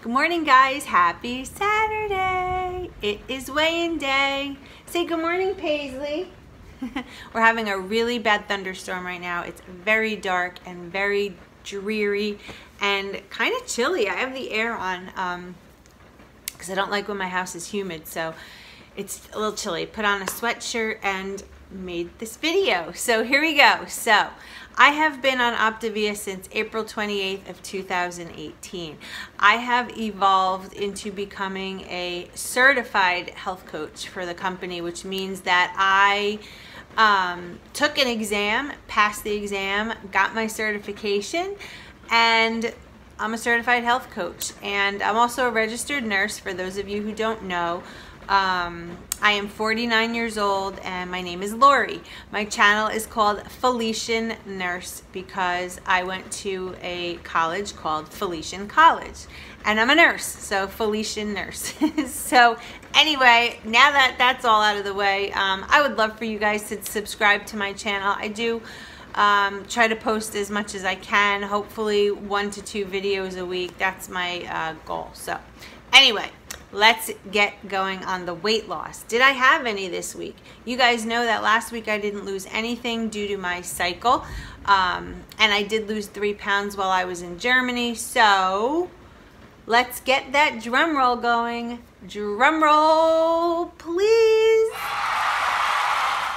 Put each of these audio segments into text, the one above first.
Good morning, guys. Happy Saturday. It is weigh-in day. Say good morning, Paisley. We're having a really bad thunderstorm right now. It's very dark and very dreary and kind of chilly. I have the air on because I don't like when my house is humid, so it's a little chilly. Put on a sweatshirt and made this video. So here we go. So I have been on Optavia since April 28th of 2018. I have evolved into becoming a certified health coach for the company, which means that I took an exam, passed the exam, got my certification, and I'm a certified health coach. And I'm also a registered nurse, for those of you who don't know. I am 49 years old and my name is Lori. My channel is called Feliciannurse because I went to a college called Felician College and I'm a nurse, so Feliciannurse. So anyway, now that that's all out of the way, I would love for you guys to subscribe to my channel. I do try to post as much as I can, hopefully 1 to 2 videos a week. That's my goal. So anyway, let's get going on the weight loss. Did I have any this week? You guys know that last week I didn't lose anything due to my cycle. And I did lose 3 pounds while I was in Germany. So let's get that drum roll going. Drum roll, please.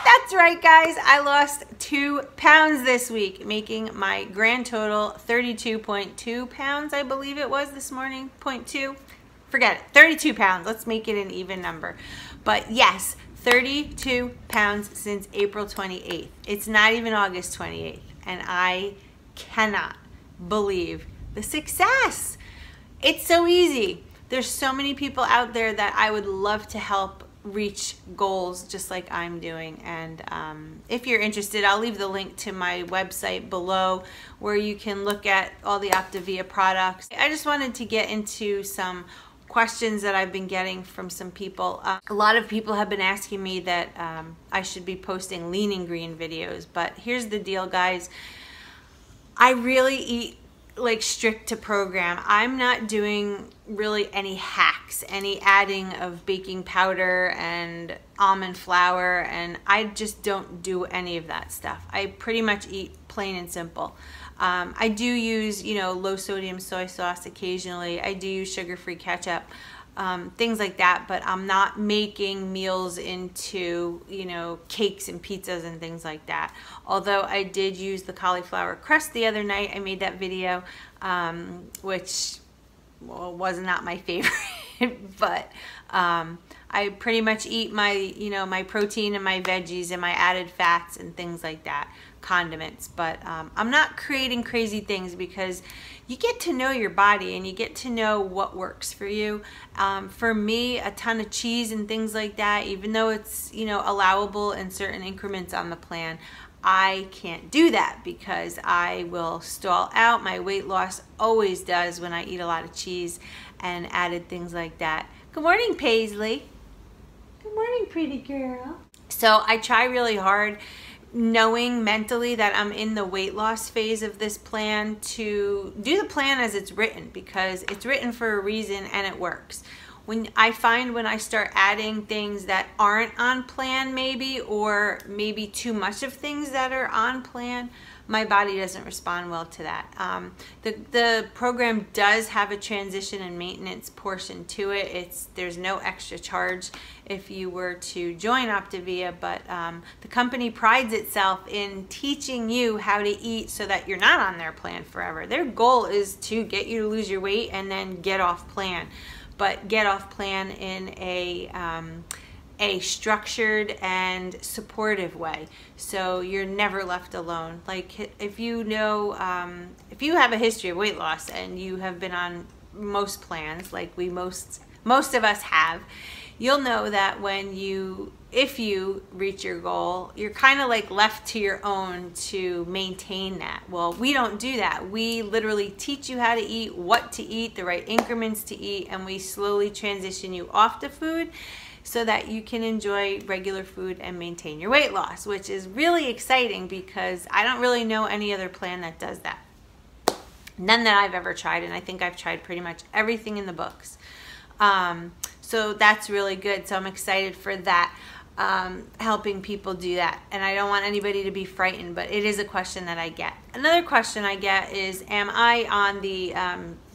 That's right, guys. I lost 2 pounds this week, making my grand total 32.2 pounds, I believe it was this morning, 0.2. Forget it, 32 pounds. Let's make it an even number. But yes, 32 pounds since April 28th. It's not even August 28th. And I cannot believe the success. It's so easy. There's so many people out there that I would love to help reach goals just like I'm doing. And if you're interested, I'll leave the link to my website below where you can look at all the Optavia products. I just wanted to get into some questions that I've been getting from some people. A lot of people have been asking me that I should be posting lean and green videos, but here's the deal, guys. I really eat like strict to program. I'm not doing really any hacks, any adding of baking powder and almond flour, and I just don't do any of that stuff. I pretty much eat plain and simple. I do use, low sodium soy sauce occasionally. I do use sugar-free ketchup, things like that, but I'm not making meals into, cakes and pizzas and things like that. Although I did use the cauliflower crust the other night. I made that video, which was not my favorite, but I pretty much eat my, my protein and my veggies and my added fats and things like that, condiments. But I'm not creating crazy things because you get to know your body and you get to know what works for you. For me, a ton of cheese and things like that, even though it's, allowable in certain increments on the plan, I can't do that because I will stall out. My weight loss always does when I eat a lot of cheese and added things like that. Good morning, Paisley. Good morning, pretty girl. So I try really hard, knowing mentally that I'm in the weight loss phase of this plan, to do the plan as it's written, because it's written for a reason and it works. When I start adding things that aren't on plan maybe, or maybe too much of things that are on plan, my body doesn't respond well to that. The program does have a transition and maintenance portion to it. There's no extra charge if you were to join Optavia, but the company prides itself in teaching you how to eat so that you're not on their plan forever. Their goal is to get you to lose your weight and then get off plan, but get off plan in a structured and supportive way, so you're never left alone. Like if you have a history of weight loss and you have been on most plans, like most of us have, you'll know that if you reach your goal, you're kind of like left to your own to maintain that. Well, we don't do that. We literally teach you how to eat, what to eat, the right increments to eat, and we slowly transition you off to food so that you can enjoy regular food and maintain your weight loss, which is really exciting because I don't really know any other plan that does that. None that I've ever tried, and I think I've tried pretty much everything in the books. So that's really good. So I'm excited for that, helping people do that. And I don't want anybody to be frightened, but it is a question that I get. Another question I get is, am I on the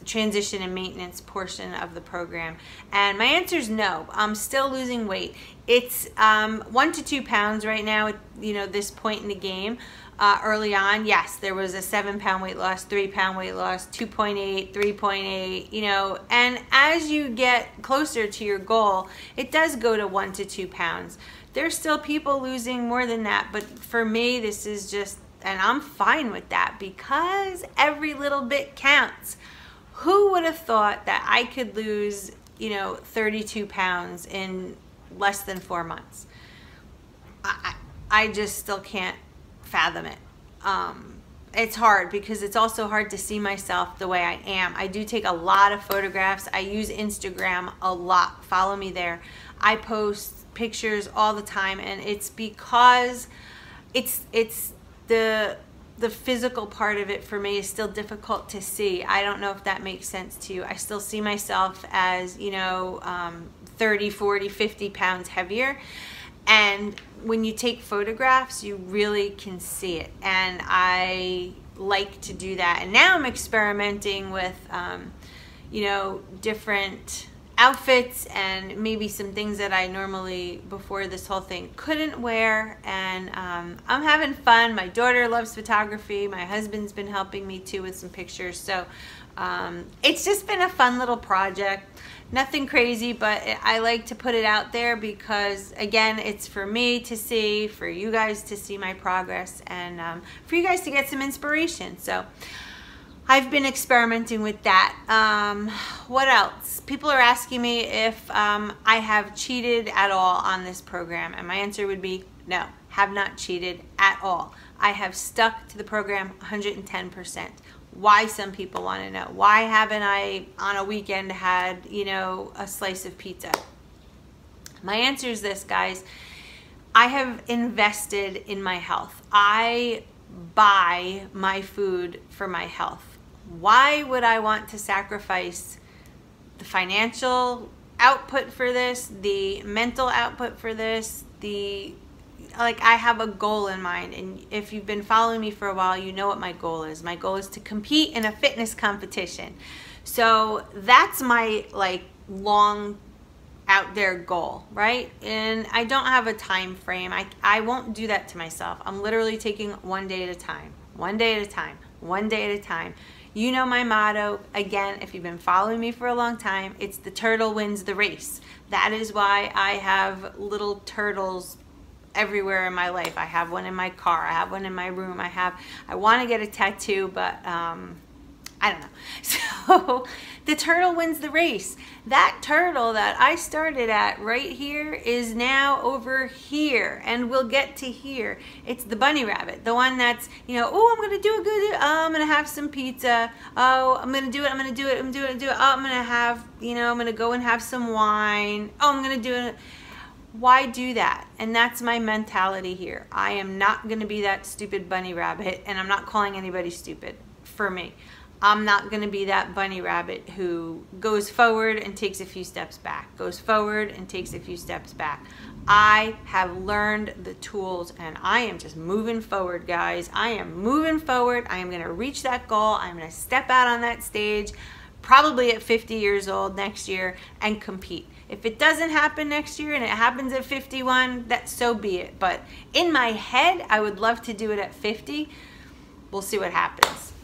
transition and maintenance portion of the program? And my answer is no. I'm still losing weight. It's 1 to 2 pounds right now at this point in the game. Early on, yes, there was a 7-pound weight loss, 3-pound weight loss, 2.8, 3.8, and as you get closer to your goal, it does go to 1 to 2 pounds. There's still people losing more than that, but for me, this is just, and I'm fine with that because every little bit counts. Who would have thought that I could lose, 32 pounds in less than 4 months? I just still can't fathom it. It's hard because it's also hard to see myself the way I am. I do take a lot of photographs. I use Instagram a lot. Follow me there. I post pictures all the time, and it's because it's the physical part of it for me is still difficult to see. I don't know if that makes sense to you. I still see myself as 30, 40, 50 pounds heavier. And when you take photographs, you really can see it. And I like to do that. And now I'm experimenting with, different outfits and maybe some things that I normally, before this whole thing, couldn't wear. And I'm having fun. My daughter loves photography. My husband's been helping me too with some pictures. So it's just been a fun little project. Nothing crazy, but I like to put it out there because, again, it's for me to see, for you guys to see my progress, and for you guys to get some inspiration. So I've been experimenting with that. What else? People are asking me if I have cheated at all on this program, and my answer would be no, have not cheated at all. I have stuck to the program 110%. Why, some people want to know. Why haven't I on a weekend had, a slice of pizza? My answer is this, guys. I have invested in my health. I buy my food for my health. Why would I want to sacrifice the financial output for this, the mental output for this, I have a goal in mind, and if you've been following me for a while, you know what my goal is. My goal is to compete in a fitness competition. So that's my long out there goal, right? And I don't have a time frame. I won't do that to myself. I'm literally taking one day at a time, one day at a time, one day at a time. You know my motto, again, if you've been following me for a long time, it's the turtle wins the race. That is why I have little turtles everywhere in my life. I have one in my car. I have one in my room. I want to get a tattoo, but I don't know. So the turtle wins the race. That turtle that I started at right here is now over here, and we'll get to here. It's the bunny rabbit, the one that's, oh, I'm going to do a good, oh, I'm going to have some pizza. Oh, I'm going to do it. I'm going to do it. I'm going to do it. Oh, I'm going to have, I'm going to go and have some wine. Oh, I'm going to do it. Why do that? And that's my mentality here. I am not going to be that stupid bunny rabbit, and I'm not calling anybody stupid. For me, I'm not going to be that bunny rabbit who goes forward and takes a few steps back, goes forward and takes a few steps back. I have learned the tools, and I am just moving forward, guys. I am moving forward. I am going to reach that goal. I'm going to step out on that stage, probably at 50 years old next year, and compete. If it doesn't happen next year and it happens at 51, that so be it. But in my head, I would love to do it at 50. We'll see what happens.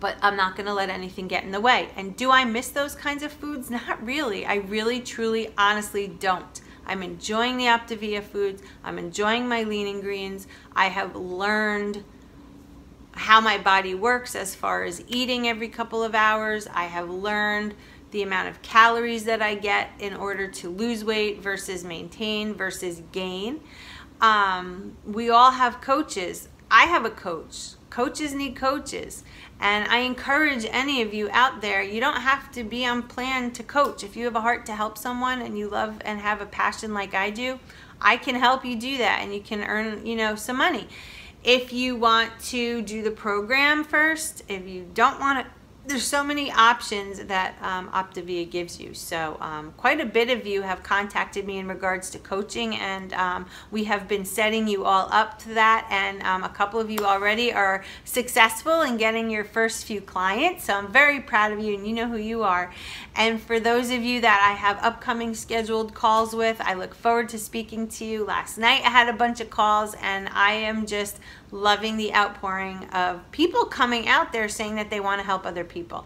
But I'm not going to let anything get in the way. And do I miss those kinds of foods? Not really. I really, truly, honestly don't. I'm enjoying the Optavia foods. I'm enjoying my lean and greens. I have learned how my body works as far as eating every couple of hours. I have learned the amount of calories that I get in order to lose weight versus maintain versus gain. We all have coaches. I have a coach. Coaches need coaches. And I encourage any of you out there, you don't have to be on plan to coach. If you have a heart to help someone and you love and have a passion like I do, I can help you do that, and you can earn, some money. If you want to do the program first, if you don't want to, there's so many options that Optavia gives you. So quite a bit of you have contacted me in regards to coaching, and we have been setting you all up to that, and a couple of you already are successful in getting your first few clients. So I'm very proud of you, and you know who you are. And for those of you that I have upcoming scheduled calls with, I look forward to speaking to you. Last night I had a bunch of calls, and I am just loving the outpouring of people coming out there saying that they want to help other people.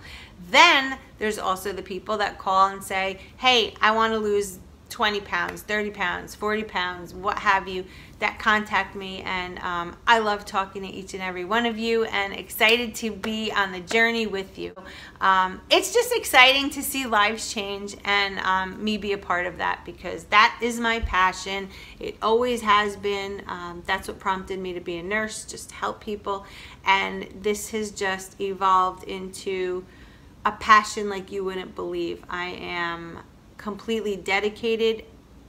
Then there's also the people that call and say, hey, I want to lose 20 pounds, 30 pounds, 40 pounds, what have you, that contact me. And I love talking to each and every one of you, and excited to be on the journey with you. It's just exciting to see lives change, and me be a part of that, because that is my passion. It always has been. That's what prompted me to be a nurse, just to help people. And this has just evolved into a passion like you wouldn't believe. I am completely dedicated,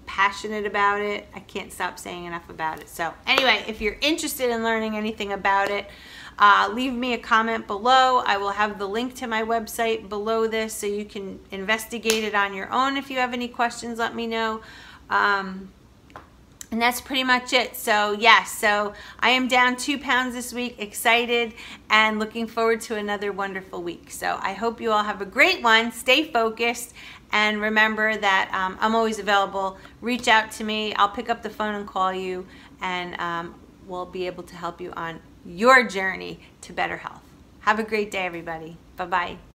passionate about it. I can't stop saying enough about it. So anyway, if you're interested in learning anything about it, leave me a comment below. I will have the link to my website below this, so you can investigate it on your own. If you have any questions, let me know. And that's pretty much it. So yes, so I am down 2 pounds this week, excited and looking forward to another wonderful week. So I hope you all have a great one. Stay focused, and remember that I'm always available. Reach out to me. I'll pick up the phone and call you, and we'll be able to help you on your journey to better health. Have a great day, everybody. Bye-bye.